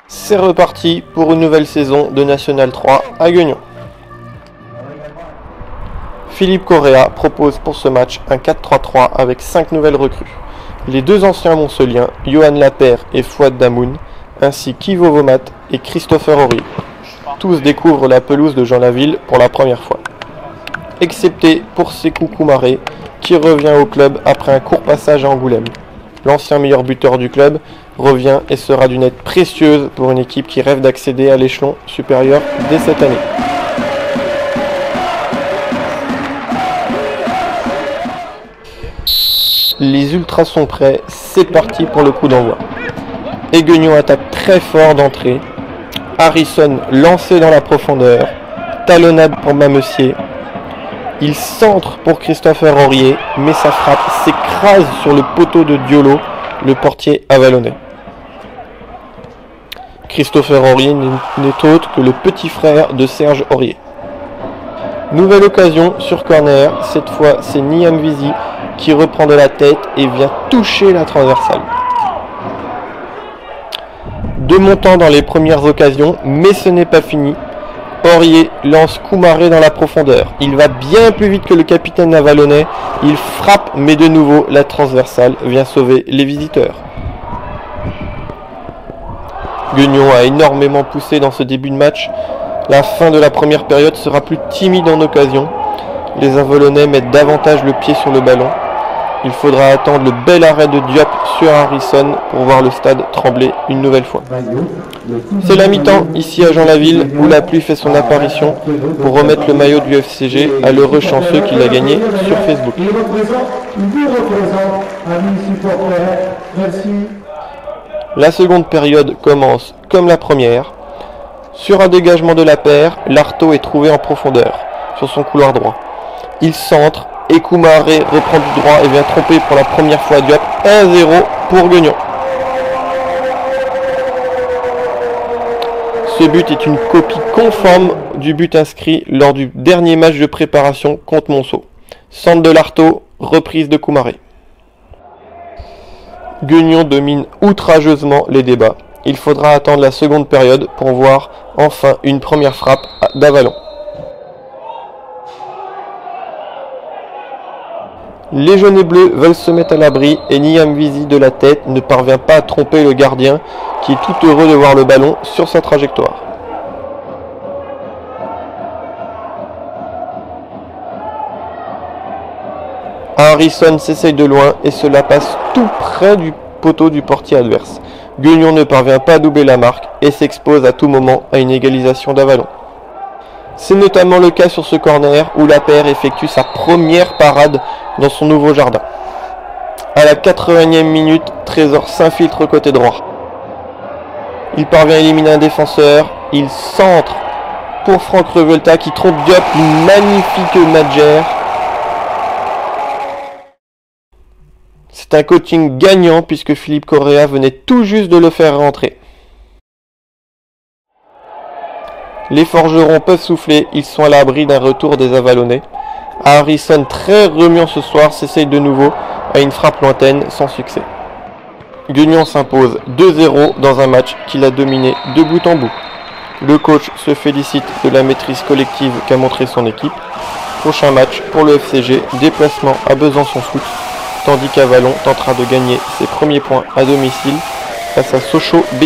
C'est reparti pour une nouvelle saison de National 3 à Gueugnon. Philippe Correa propose pour ce match un 4-3-3 avec 5 nouvelles recrues. Les deux anciens Montceliens, Johan Lapère et Fouad Damoun, ainsi qu'Ivo Vomat et Christopher Aurier. Tous découvrent la pelouse de Jean Laville pour la première fois. Excepté pour Sékou Koumaré, qui revient au club après un court passage à Angoulême. L'ancien meilleur buteur du club revient et sera d'une aide précieuse pour une équipe qui rêve d'accéder à l'échelon supérieur dès cette année. Les ultras sont prêts, c'est parti pour le coup d'envoi. Gueugnon attaque très fort d'entrée. Harrison lancé dans la profondeur. Talonnade pour Mamessier. Il centre pour Christopher Aurier, mais sa frappe s'écrase sur le poteau de Diolo, le portier avalonnais. Christopher Aurier n'est autre que le petit frère de Serge Aurier. Nouvelle occasion sur corner, cette fois c'est Niam Vizi qui reprend de la tête et vient toucher la transversale. Deux montants dans les premières occasions, mais ce n'est pas fini. Aurier lance Koumaré dans la profondeur. Il va bien plus vite que le capitaine avalonnais. Il frappe, mais de nouveau la transversale vient sauver les visiteurs. Gueugnon a énormément poussé dans ce début de match. La fin de la première période sera plus timide en occasion. Les avalonnais mettent davantage le pied sur le ballon. Il faudra attendre le bel arrêt de Diop sur Harrison pour voir le stade trembler une nouvelle fois. C'est la mi-temps ici à Jean-Laville où la pluie fait son apparition pour remettre le maillot du FCG à l'heureux chanceux qui l'a gagné sur Facebook. La seconde période commence comme la première. Sur un dégagement de Lapère, Lartaud est trouvé en profondeur sur son couloir droit. Il centre. Et Koumaré reprend du droit et vient tromper pour la première fois Diop. 1-0 pour Gueugnon. Ce but est une copie conforme du but inscrit lors du dernier match de préparation contre Monceau. Centre de Lartaud, reprise de Koumaré. Gueugnon domine outrageusement les débats. Il faudra attendre la seconde période pour voir enfin une première frappe d'Avalon. Les jaunes et bleus veulent se mettre à l'abri et Niam Vizi de la tête ne parvient pas à tromper le gardien qui est tout heureux de voir le ballon sur sa trajectoire. Harrison s'essaye de loin et cela passe tout près du poteau du portier adverse. Gueugnon ne parvient pas à doubler la marque et s'expose à tout moment à une égalisation d'Avalon. C'est notamment le cas sur ce corner où Lapère effectue sa première parade dans son nouveau jardin. À la 80e minute, Trésor s'infiltre côté droit. Il parvient à éliminer un défenseur. Il centre pour Franck Revolta qui trompe Diop, une magnifique Madjer. C'est un coaching gagnant puisque Philippe Correa venait tout juste de le faire rentrer. Les forgerons peuvent souffler, ils sont à l'abri d'un retour des Avalonnais. Harrison, très remuant ce soir, s'essaye de nouveau à une frappe lointaine sans succès. Gueugnon s'impose 2-0 dans un match qu'il a dominé de bout en bout. Le coach se félicite de la maîtrise collective qu'a montré son équipe. Prochain match pour le FCG, déplacement à Besançon Foot, tandis qu'Avalon tentera de gagner ses premiers points à domicile face à Sochaux B.